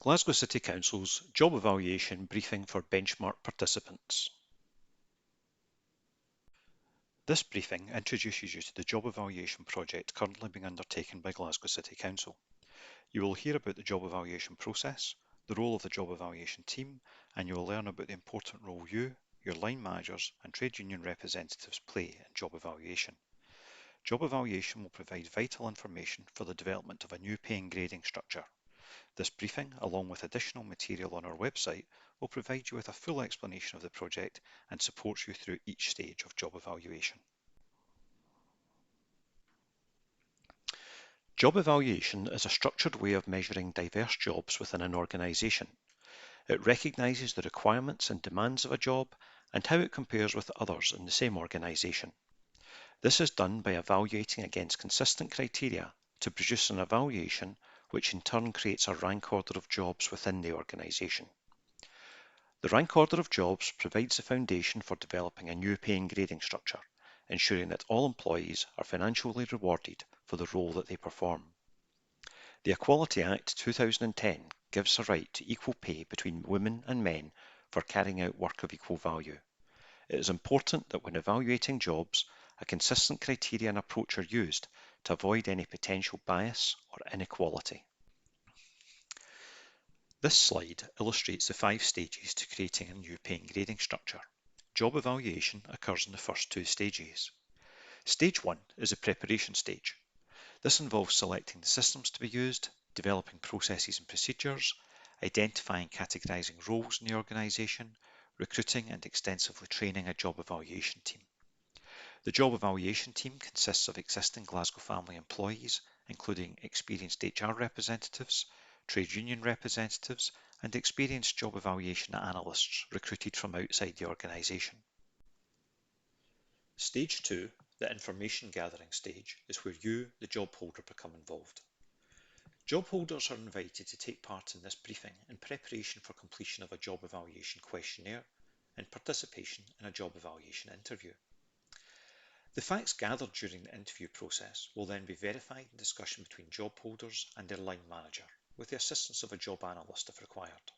Glasgow City Council's Job Evaluation Briefing for Benchmark participants. This briefing introduces you to the job evaluation project currently being undertaken by Glasgow City Council. You will hear about the job evaluation process, the role of the job evaluation team, and you will learn about the important role you, your line managers and trade union representatives play in job evaluation. Job evaluation will provide vital information for the development of a new pay and grading structure. This briefing, along with additional material on our website, will provide you with a full explanation of the project and support you through each stage of job evaluation. Job evaluation is a structured way of measuring diverse jobs within an organisation. It recognises the requirements and demands of a job and how it compares with others in the same organisation. This is done by evaluating against consistent criteria to produce an evaluation which in turn creates a rank order of jobs within the organisation. The rank order of jobs provides the foundation for developing a new pay and grading structure, ensuring that all employees are financially rewarded for the role that they perform. The Equality Act 2010 gives a right to equal pay between women and men for carrying out work of equal value. It is important that when evaluating jobs, a consistent criteria and approach are used to avoid any potential bias or inequality. This slide illustrates the 5 stages to creating a new pay and grading structure. Job evaluation occurs in the first 2 stages. Stage 1 is the preparation stage. This involves selecting the systems to be used, developing processes and procedures, identifying and categorising roles in the organisation, recruiting and extensively training a job evaluation team. The job evaluation team consists of existing Glasgow family employees, including experienced HR representatives, trade union representatives, and experienced job evaluation analysts recruited from outside the organisation. Stage 2, the information gathering stage, is where you, the job holder, become involved. Job holders are invited to take part in this briefing in preparation for completion of a job evaluation questionnaire and participation in a job evaluation interview. The facts gathered during the interview process will then be verified in discussion between job holders and their line manager, with the assistance of a job analyst if required.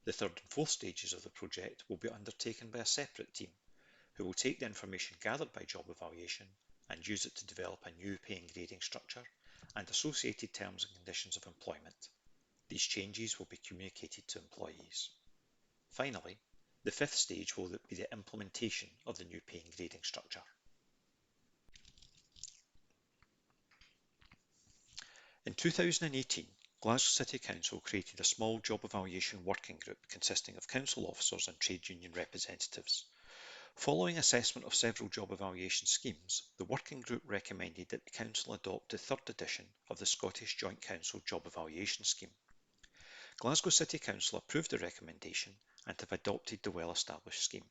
The 3rd and 4th stages of the project will be undertaken by a separate team, who will take the information gathered by job evaluation and use it to develop a new pay and grading structure and associated terms and conditions of employment. These changes will be communicated to employees. Finally, the 5th stage will be the implementation of the new pay and grading structure. In 2018, Glasgow City Council created a small job evaluation working group consisting of council officers and trade union representatives. Following assessment of several job evaluation schemes, the working group recommended that the Council adopt the 3rd edition of the Scottish Joint Council Job Evaluation Scheme. Glasgow City Council approved the recommendation and have adopted the well-established scheme.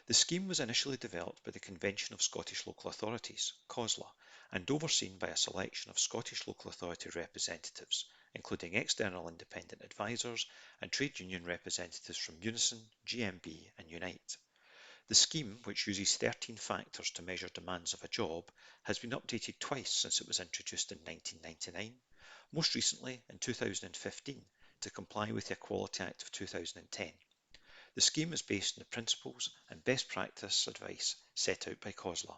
The scheme was initially developed by the Convention of Scottish Local Authorities, COSLA, and overseen by a selection of Scottish Local Authority representatives, including external independent advisors and trade union representatives from Unison, GMB and Unite. The scheme, which uses 13 factors to measure demands of a job, has been updated twice since it was introduced in 1999, most recently in 2015 to comply with the Equality Act of 2010. The scheme is based on the principles and best practice advice set out by COSLA.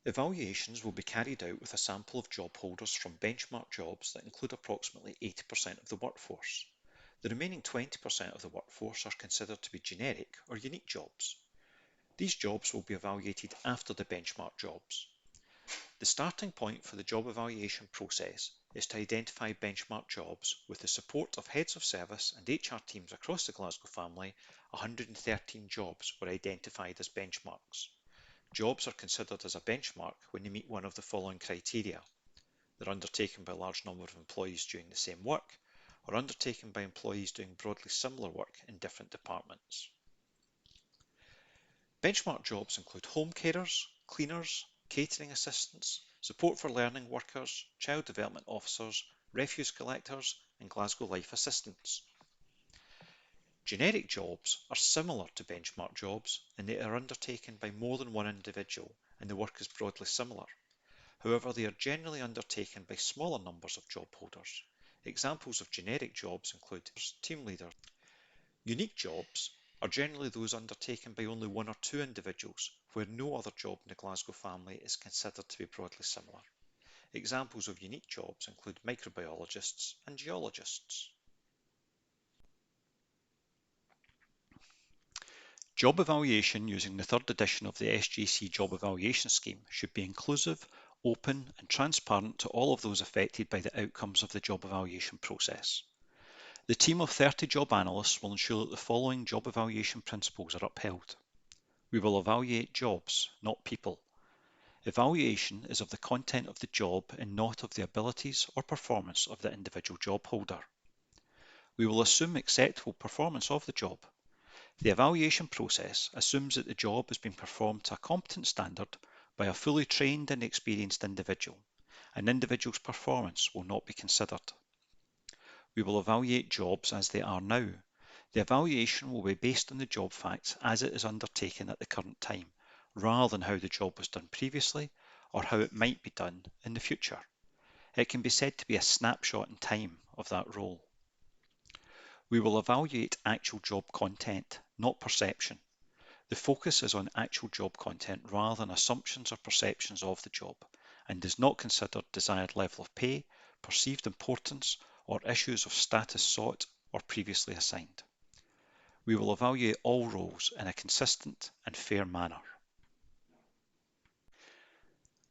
Evaluations will be carried out with a sample of job holders from benchmark jobs that include approximately 80% of the workforce. The remaining 20% of the workforce are considered to be generic or unique jobs. These jobs will be evaluated after the benchmark jobs. The starting point for the job evaluation process is to identify benchmark jobs. With the support of heads of service and HR teams across the Glasgow family, 113 jobs were identified as benchmarks. Jobs are considered as a benchmark when they meet one of the following criteria. They're undertaken by a large number of employees doing the same work, or undertaken by employees doing broadly similar work in different departments. Benchmark jobs include home carers, cleaners, catering assistants, support for learning workers, child development officers, refuse collectors and Glasgow Life assistants. Generic jobs are similar to benchmark jobs in that they are undertaken by more than one individual and the work is broadly similar. However, they are generally undertaken by smaller numbers of job holders. Examples of generic jobs include team leader. Unique jobs are generally those undertaken by only one or two individuals, where no other job in the Glasgow family is considered to be broadly similar. Examples of unique jobs include microbiologists and geologists. Job evaluation using the third edition of the SJC Job Evaluation Scheme should be inclusive, open and transparent to all of those affected by the outcomes of the job evaluation process. The team of 30 job analysts will ensure that the following job evaluation principles are upheld. We will evaluate jobs, not people. Evaluation is of the content of the job and not of the abilities or performance of the individual job holder. We will assume acceptable performance of the job. The evaluation process assumes that the job has been performed to a competent standard by a fully trained and experienced individual. An individual's performance will not be considered. We will evaluate jobs as they are now. The evaluation will be based on the job facts as it is undertaken at the current time, rather than how the job was done previously or how it might be done in the future. It can be said to be a snapshot in time of that role. We will evaluate actual job content, not perception. The focus is on actual job content rather than assumptions or perceptions of the job, and does not consider desired level of pay, perceived importance, or issues of status sought or previously assigned. We will evaluate all roles in a consistent and fair manner.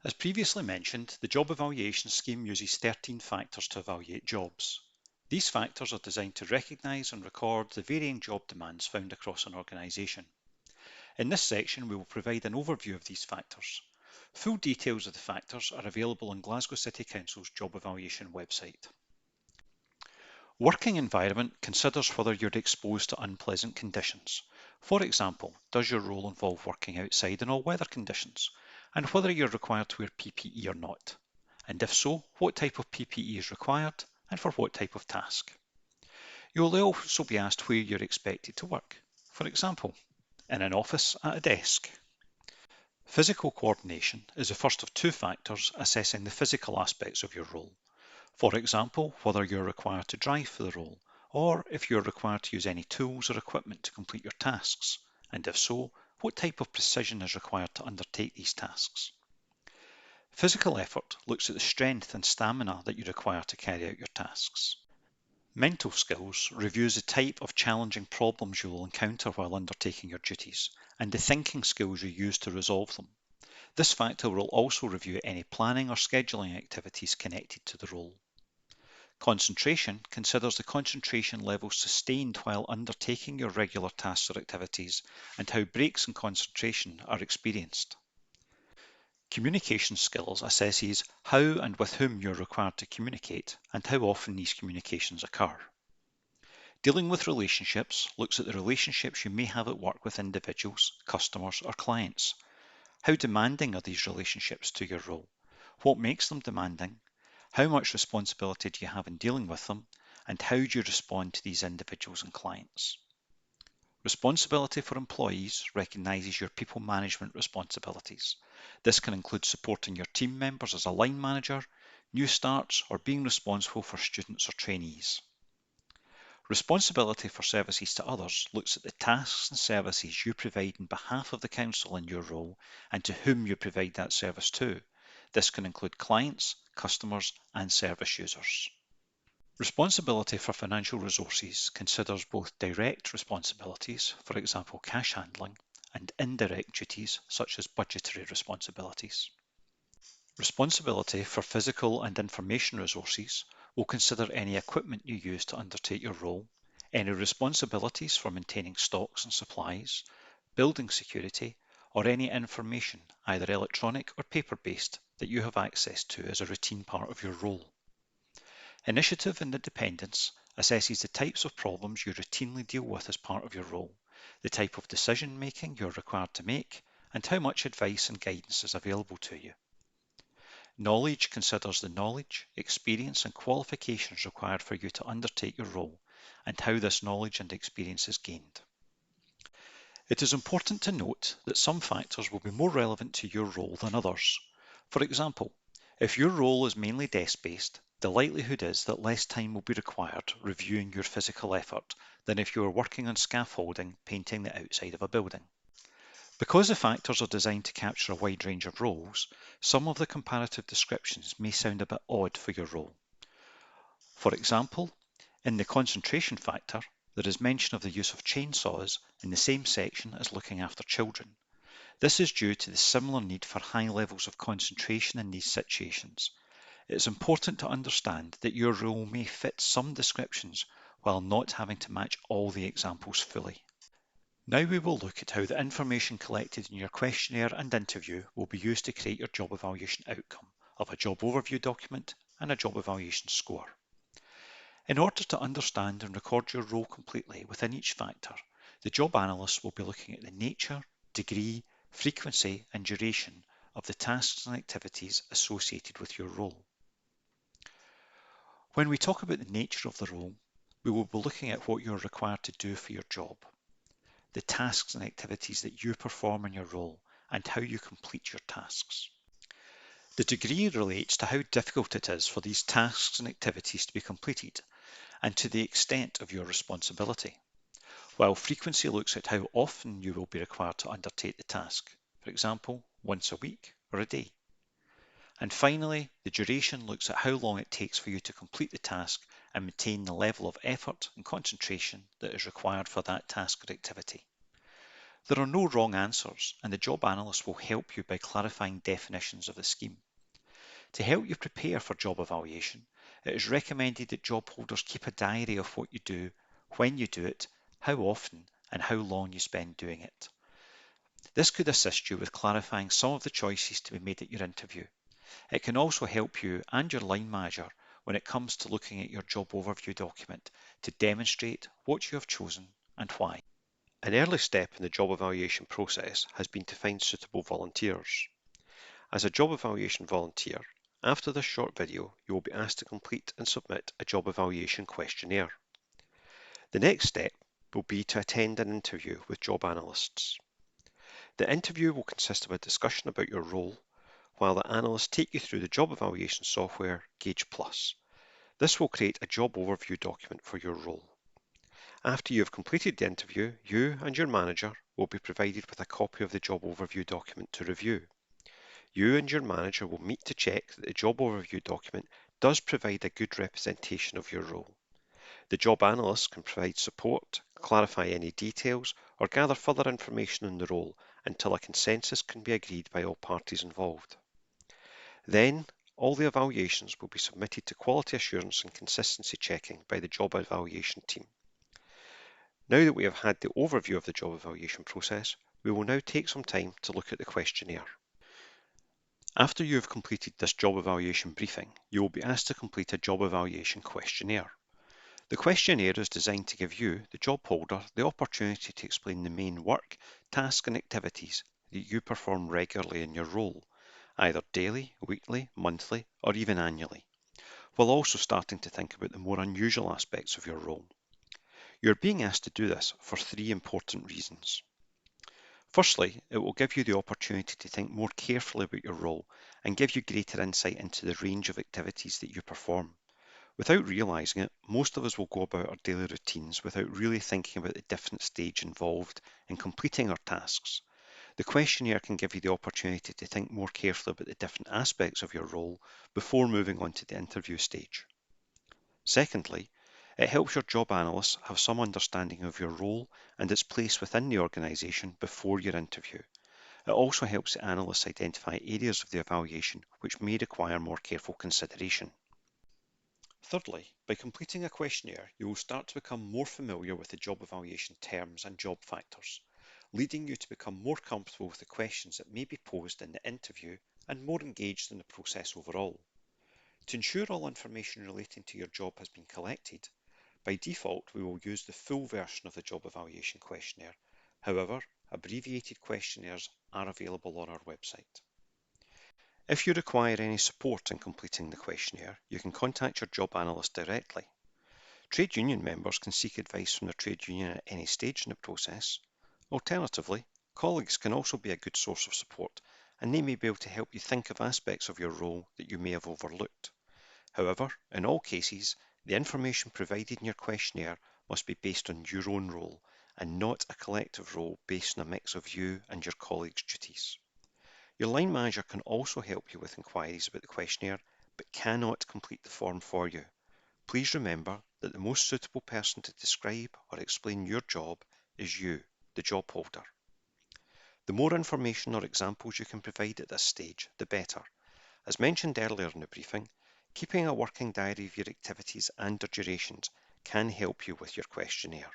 As previously mentioned, the job evaluation scheme uses 13 factors to evaluate jobs. These factors are designed to recognise and record the varying job demands found across an organisation. In this section, we will provide an overview of these factors. Full details of the factors are available on Glasgow City Council's job evaluation website. Working environment considers whether you're exposed to unpleasant conditions. For example, does your role involve working outside in all weather conditions, and whether you're required to wear PPE or not, and if so, what type of PPE is required and for what type of task. You will also be asked where you're expected to work, for example, in an office at a desk. Physical coordination is the first of two factors assessing the physical aspects of your role. For example, whether you're required to drive for the role, or if you're required to use any tools or equipment to complete your tasks, and if so, what type of precision is required to undertake these tasks. Physical effort looks at the strength and stamina that you require to carry out your tasks. Mental skills reviews the type of challenging problems you will encounter while undertaking your duties, and the thinking skills you use to resolve them. This factor will also review any planning or scheduling activities connected to the role. Concentration considers the concentration levels sustained while undertaking your regular tasks or activities and how breaks in concentration are experienced. Communication skills assesses how and with whom you're required to communicate and how often these communications occur. Dealing with relationships looks at the relationships you may have at work with individuals, customers or clients. How demanding are these relationships to your role? What makes them demanding? How much responsibility do you have in dealing with them, and how do you respond to these individuals and clients? Responsibility for employees recognises your people management responsibilities. This can include supporting your team members as a line manager, new starts, or being responsible for students or trainees. Responsibility for services to others looks at the tasks and services you provide on behalf of the council in your role and to whom you provide that service to. This can include clients, customers, and service users. Responsibility for financial resources considers both direct responsibilities, for example cash handling, and indirect duties such as budgetary responsibilities. Responsibility for physical and information resources will consider any equipment you use to undertake your role, any responsibilities for maintaining stocks and supplies, building security, or any information, either electronic or paper-based, that you have access to as a routine part of your role. Initiative and independence assesses the types of problems you routinely deal with as part of your role, the type of decision-making you're required to make, and how much advice and guidance is available to you. Knowledge considers the knowledge, experience and qualifications required for you to undertake your role and how this knowledge and experience is gained. It is important to note that some factors will be more relevant to your role than others. For example, if your role is mainly desk-based, the likelihood is that less time will be required reviewing your physical effort than if you were working on scaffolding painting the outside of a building. Because the factors are designed to capture a wide range of roles, some of the comparative descriptions may sound a bit odd for your role. For example, in the concentration factor, there is mention of the use of chainsaws in the same section as looking after children. This is due to the similar need for high levels of concentration in these situations. It is important to understand that your role may fit some descriptions while not having to match all the examples fully. Now we will look at how the information collected in your questionnaire and interview will be used to create your job evaluation outcome of a job overview document and a job evaluation score. In order to understand and record your role completely within each factor, the job analyst will be looking at the nature, degree, frequency and duration of the tasks and activities associated with your role. When we talk about the nature of the role, we will be looking at what you are required to do for your job, the tasks and activities that you perform in your role, and how you complete your tasks. The degree relates to how difficult it is for these tasks and activities to be completed, and to the extent of your responsibility, while frequency looks at how often you will be required to undertake the task, for example, once a week or a day. And finally, the duration looks at how long it takes for you to complete the task and maintain the level of effort and concentration that is required for that task or activity. There are no wrong answers, and the job analyst will help you by clarifying definitions of the scheme. To help you prepare for job evaluation, it is recommended that job holders keep a diary of what you do, when you do it, how often, and how long you spend doing it. This could assist you with clarifying some of the choices to be made at your interview. It can also help you and your line manager when it comes to looking at your job overview document to demonstrate what you have chosen and why. An early step in the job evaluation process has been to find suitable volunteers. As a job evaluation volunteer, after this short video, you will be asked to complete and submit a job evaluation questionnaire. The next step will be to attend an interview with job analysts. The interview will consist of a discussion about your role, while the analysts take you through the job evaluation software Gauge Plus. This will create a job overview document for your role. After you have completed the interview, you and your manager will be provided with a copy of the job overview document to review. You and your manager will meet to check that the job overview document does provide a good representation of your role. The job analyst can provide support, clarify any details, or gather further information on the role until a consensus can be agreed by all parties involved. Then, all the evaluations will be submitted to quality assurance and consistency checking by the job evaluation team. Now that we have had the overview of the job evaluation process, we will now take some time to look at the questionnaire. After you have completed this job evaluation briefing, you will be asked to complete a job evaluation questionnaire. The questionnaire is designed to give you, the job holder, the opportunity to explain the main work, tasks and activities that you perform regularly in your role, either daily, weekly, monthly, or even annually, while also starting to think about the more unusual aspects of your role. You're being asked to do this for three important reasons. Firstly, it will give you the opportunity to think more carefully about your role and give you greater insight into the range of activities that you perform. Without realising it, most of us will go about our daily routines without really thinking about the different stage involved in completing our tasks. The questionnaire can give you the opportunity to think more carefully about the different aspects of your role before moving on to the interview stage. Secondly, it helps your job analysts have some understanding of your role and its place within the organisation before your interview. It also helps the analysts identify areas of the evaluation which may require more careful consideration. Thirdly, by completing a questionnaire, you will start to become more familiar with the job evaluation terms and job factors, leading you to become more comfortable with the questions that may be posed in the interview and more engaged in the process overall. To ensure all information relating to your job has been collected, by default we will use the full version of the job evaluation questionnaire. However, abbreviated questionnaires are available on our website. If you require any support in completing the questionnaire, you can contact your job analyst directly. Trade union members can seek advice from their trade union at any stage in the process. Alternatively, colleagues can also be a good source of support, and they may be able to help you think of aspects of your role that you may have overlooked. However, in all cases, the information provided in your questionnaire must be based on your own role and not a collective role based on a mix of you and your colleagues' duties. Your line manager can also help you with inquiries about the questionnaire, but cannot complete the form for you. Please remember that the most suitable person to describe or explain your job is you, the job holder. The more information or examples you can provide at this stage, the better. As mentioned earlier in the briefing, keeping a working diary of your activities and their durations can help you with your questionnaire.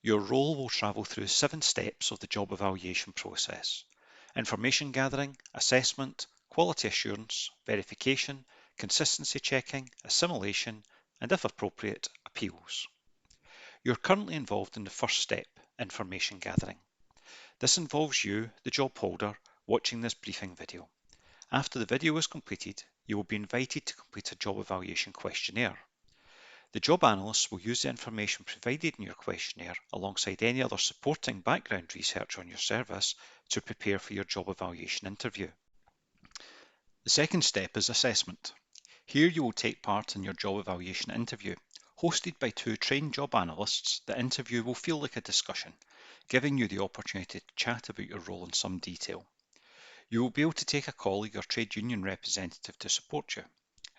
Your role will travel through 7 steps of the job evaluation process: information gathering, assessment, quality assurance, verification, consistency checking, assimilation, and if appropriate, appeals. You're currently involved in the first step, information gathering. This involves you, the job holder, watching this briefing video. After the video is completed, you will be invited to complete a job evaluation questionnaire. The job analyst will use the information provided in your questionnaire alongside any other supporting background research on your service to prepare for your job evaluation interview. The second step is assessment. Here you will take part in your job evaluation interview. Hosted by 2 trained job analysts, the interview will feel like a discussion, giving you the opportunity to chat about your role in some detail. You will be able to take a colleague or trade union representative to support you.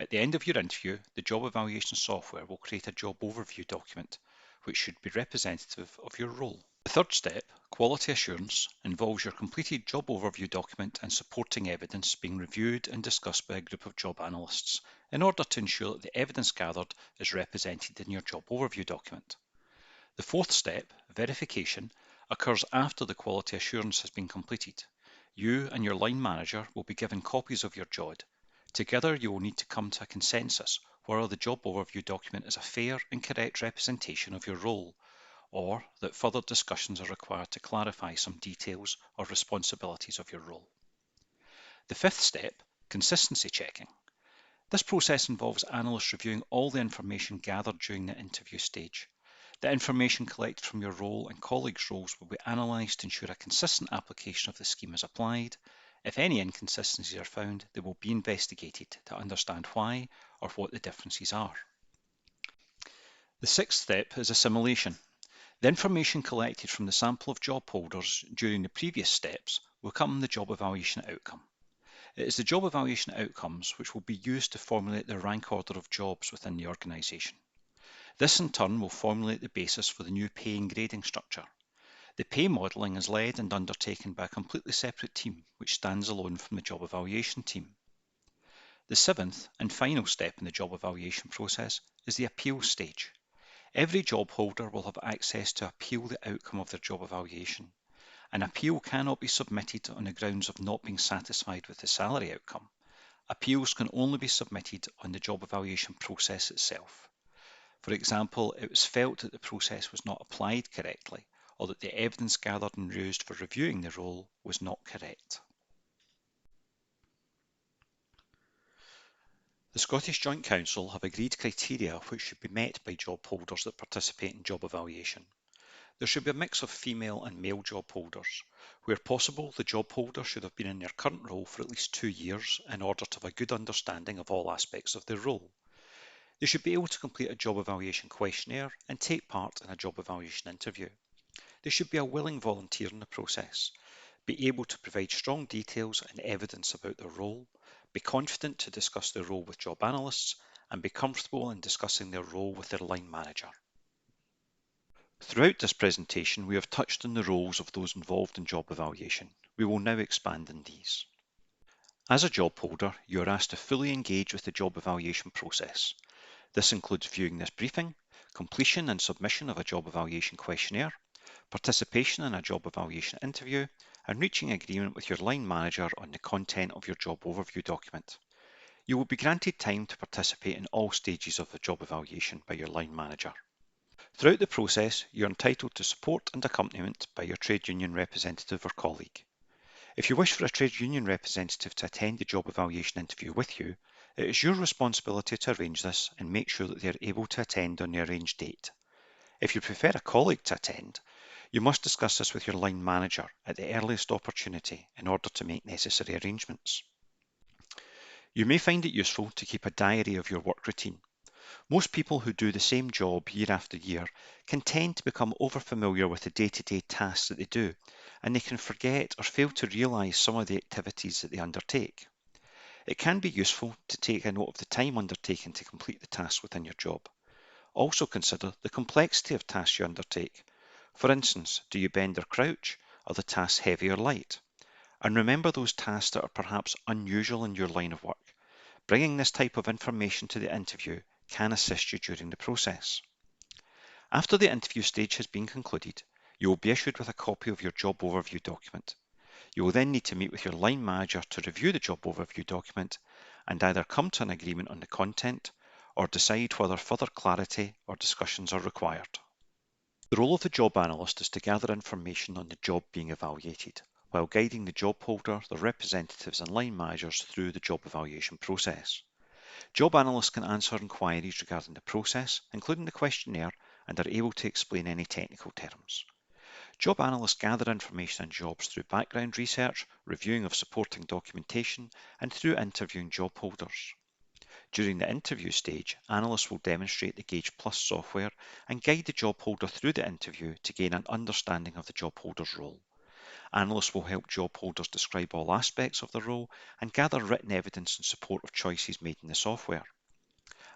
At the end of your interview, the job evaluation software will create a job overview document, which should be representative of your role. The third step, quality assurance, involves your completed job overview document and supporting evidence being reviewed and discussed by a group of job analysts in order to ensure that the evidence gathered is represented in your job overview document. The fourth step, verification, occurs after the quality assurance has been completed. You and your line manager will be given copies of your JOD. Together, you will need to come to a consensus whether the job overview document is a fair and correct representation of your role, or that further discussions are required to clarify some details or responsibilities of your role. The fifth step, consistency checking. This process involves analysts reviewing all the information gathered during the interview stage. The information collected from your role and colleagues' roles will be analysed to ensure a consistent application of the scheme is applied. If any inconsistencies are found, they will be investigated to understand why or what the differences are. The sixth step is assimilation. The information collected from the sample of job holders during the previous steps will become the job evaluation outcome. It is the job evaluation outcomes which will be used to formulate the rank order of jobs within the organisation. This in turn will formulate the basis for the new pay and grading structure. The pay modelling is led and undertaken by a completely separate team which stands alone from the job evaluation team. The seventh and final step in the job evaluation process is the appeal stage. Every job holder will have access to appeal the outcome of their job evaluation. An appeal cannot be submitted on the grounds of not being satisfied with the salary outcome. Appeals can only be submitted on the job evaluation process itself. For example, it was felt that the process was not applied correctly, or that the evidence gathered and used for reviewing the role was not correct. The Scottish Joint Council have agreed criteria which should be met by job holders that participate in job evaluation. There should be a mix of female and male job holders. Where possible, the job holder should have been in their current role for at least 2 years in order to have a good understanding of all aspects of their role. They should be able to complete a job evaluation questionnaire and take part in a job evaluation interview. They should be a willing volunteer in the process, be able to provide strong details and evidence about their role, be confident to discuss their role with job analysts, and be comfortable in discussing their role with their line manager. Throughout this presentation, we have touched on the roles of those involved in job evaluation. We will now expand on these. As a job holder, you are asked to fully engage with the job evaluation process. This includes viewing this briefing, completion and submission of a job evaluation questionnaire, participation in a job evaluation interview, and reaching agreement with your line manager on the content of your job overview document. You will be granted time to participate in all stages of the job evaluation by your line manager. Throughout the process, you are entitled to support and accompaniment by your trade union representative or colleague. If you wish for a trade union representative to attend the job evaluation interview with you, it is your responsibility to arrange this and make sure that they are able to attend on the arranged date. If you prefer a colleague to attend, you must discuss this with your line manager at the earliest opportunity in order to make necessary arrangements. You may find it useful to keep a diary of your work routine. Most people who do the same job year after year can tend to become overfamiliar with the day-to-day tasks that they do, and they can forget or fail to realise some of the activities that they undertake. It can be useful to take a note of the time undertaken to complete the tasks within your job. Also consider the complexity of tasks you undertake. For instance, do you bend or crouch? Are the tasks heavy or light? And remember those tasks that are perhaps unusual in your line of work. Bringing this type of information to the interview can assist you during the process. After the interview stage has been concluded, you will be issued with a copy of your job overview document. You will then need to meet with your line manager to review the job overview document and either come to an agreement on the content or decide whether further clarity or discussions are required. The role of the job analyst is to gather information on the job being evaluated, while guiding the job holder, their representatives and line managers through the job evaluation process. Job analysts can answer inquiries regarding the process, including the questionnaire, and are able to explain any technical terms. Job analysts gather information on jobs through background research, reviewing of supporting documentation, and through interviewing job holders. During the interview stage, analysts will demonstrate the Gauge Plus software and guide the job holder through the interview to gain an understanding of the job holder's role. Analysts will help job holders describe all aspects of the role and gather written evidence in support of choices made in the software.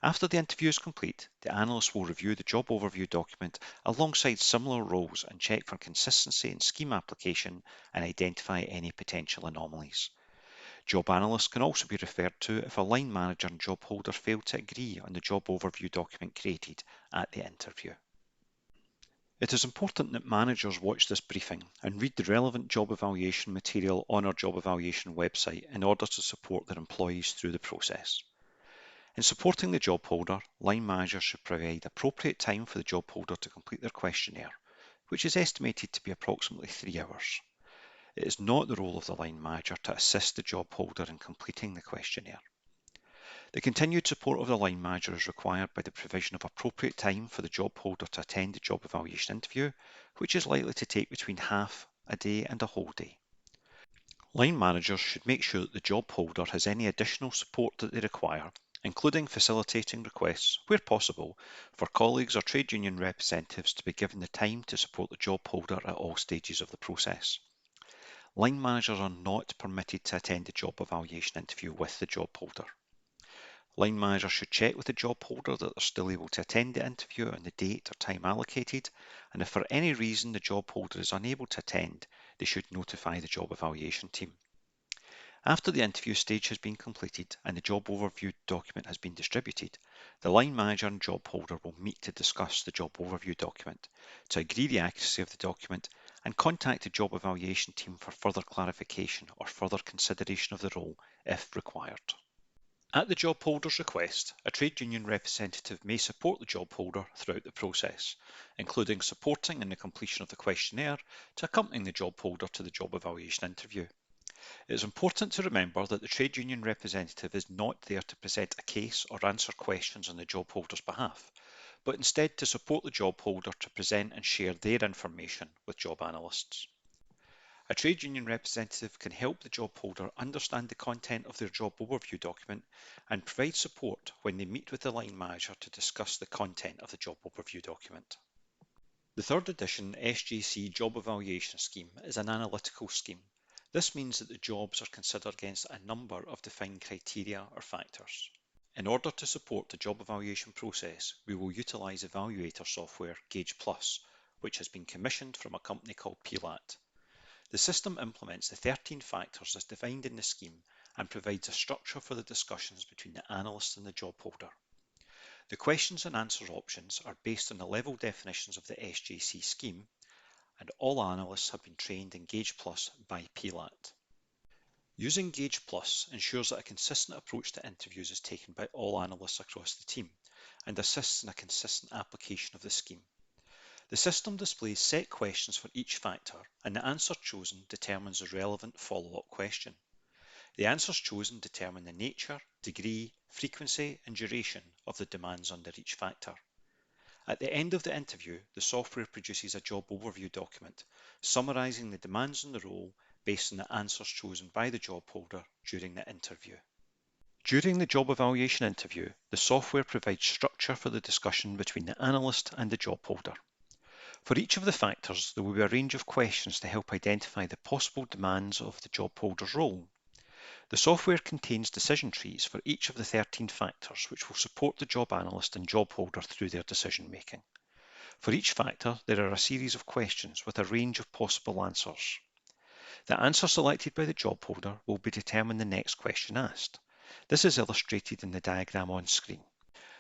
After the interview is complete, the analyst will review the job overview document alongside similar roles and check for consistency in scheme application and identify any potential anomalies. Job analysts can also be referred to if a line manager and job holder fail to agree on the job overview document created at the interview. It is important that managers watch this briefing and read the relevant job evaluation material on our job evaluation website in order to support their employees through the process. In supporting the job holder, line managers should provide appropriate time for the job holder to complete their questionnaire, which is estimated to be approximately 3 hours. It is not the role of the line manager to assist the job holder in completing the questionnaire. The continued support of the line manager is required by the provision of appropriate time for the job holder to attend the job evaluation interview, which is likely to take between half a day and a whole day. Line managers should make sure that the job holder has any additional support that they require, including facilitating requests, where possible, for colleagues or trade union representatives to be given the time to support the job holder at all stages of the process. Line managers are not permitted to attend the job evaluation interview with the job holder. Line managers should check with the job holder that they're still able to attend the interview on the date or time allocated, and if for any reason the job holder is unable to attend, they should notify the job evaluation team. After the interview stage has been completed and the job overview document has been distributed, the line manager and job holder will meet to discuss the job overview document, to agree the accuracy of the document, and contact the job evaluation team for further clarification or further consideration of the role if required. At the job holder's request, a trade union representative may support the job holder throughout the process, including supporting in the completion of the questionnaire to accompanying the job holder to the job evaluation interview. It is important to remember that the trade union representative is not there to present a case or answer questions on the job holder's behalf, but instead to support the job holder to present and share their information with job analysts. A trade union representative can help the job holder understand the content of their job overview document and provide support when they meet with the line manager to discuss the content of the job overview document. The third edition SJC job evaluation scheme is an analytical scheme. This means that the jobs are considered against a number of defined criteria or factors. In order to support the job evaluation process, we will utilise evaluator software Gauge Plus, which has been commissioned from a company called PLAT. The system implements the 13 factors as defined in the scheme and provides a structure for the discussions between the analyst and the job holder. The questions and answers options are based on the level definitions of the SJC scheme, and all analysts have been trained in Gauge Plus by PLAT. Using Gauge Plus ensures that a consistent approach to interviews is taken by all analysts across the team and assists in a consistent application of the scheme. The system displays set questions for each factor, and the answer chosen determines the relevant follow-up question. The answers chosen determine the nature, degree, frequency, and duration of the demands under each factor. At the end of the interview, the software produces a job overview document summarising the demands on the role based on the answers chosen by the job holder during the interview. During the job evaluation interview, the software provides structure for the discussion between the analyst and the job holder. For each of the factors, there will be a range of questions to help identify the possible demands of the job holder's role. The software contains decision trees for each of the 13 factors, which will support the job analyst and job holder through their decision making. For each factor, there are a series of questions with a range of possible answers. The answer selected by the job holder will be determined the next question asked. This is illustrated in the diagram on screen.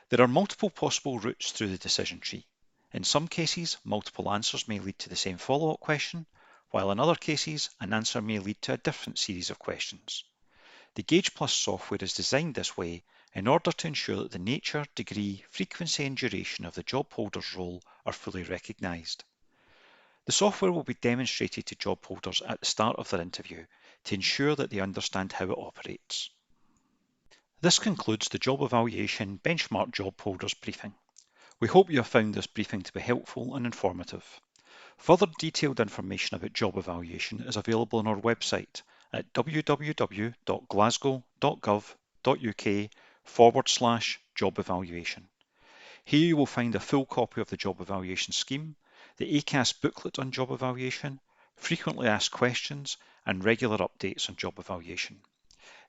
There are multiple possible routes through the decision tree. In some cases, multiple answers may lead to the same follow-up question, while in other cases, an answer may lead to a different series of questions. The Gauge Plus software is designed this way in order to ensure that the nature, degree, frequency and duration of the job holder's role are fully recognised. The software will be demonstrated to job holders at the start of their interview to ensure that they understand how it operates. This concludes the job evaluation benchmark job holders briefing. We hope you have found this briefing to be helpful and informative. Further detailed information about job evaluation is available on our website at www.glasgow.gov.uk/job evaluation. Here you will find a full copy of the job evaluation scheme, the ACAS booklet on job evaluation, frequently asked questions, and regular updates on job evaluation.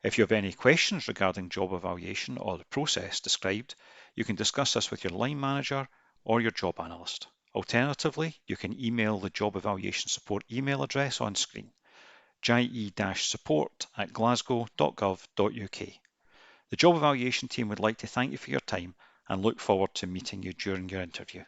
If you have any questions regarding job evaluation or the process described, you can discuss this with your line manager or your job analyst. Alternatively, you can email the job evaluation support email address on screen, je-support@glasgow.gov.uk. The job evaluation team would like to thank you for your time and look forward to meeting you during your interview.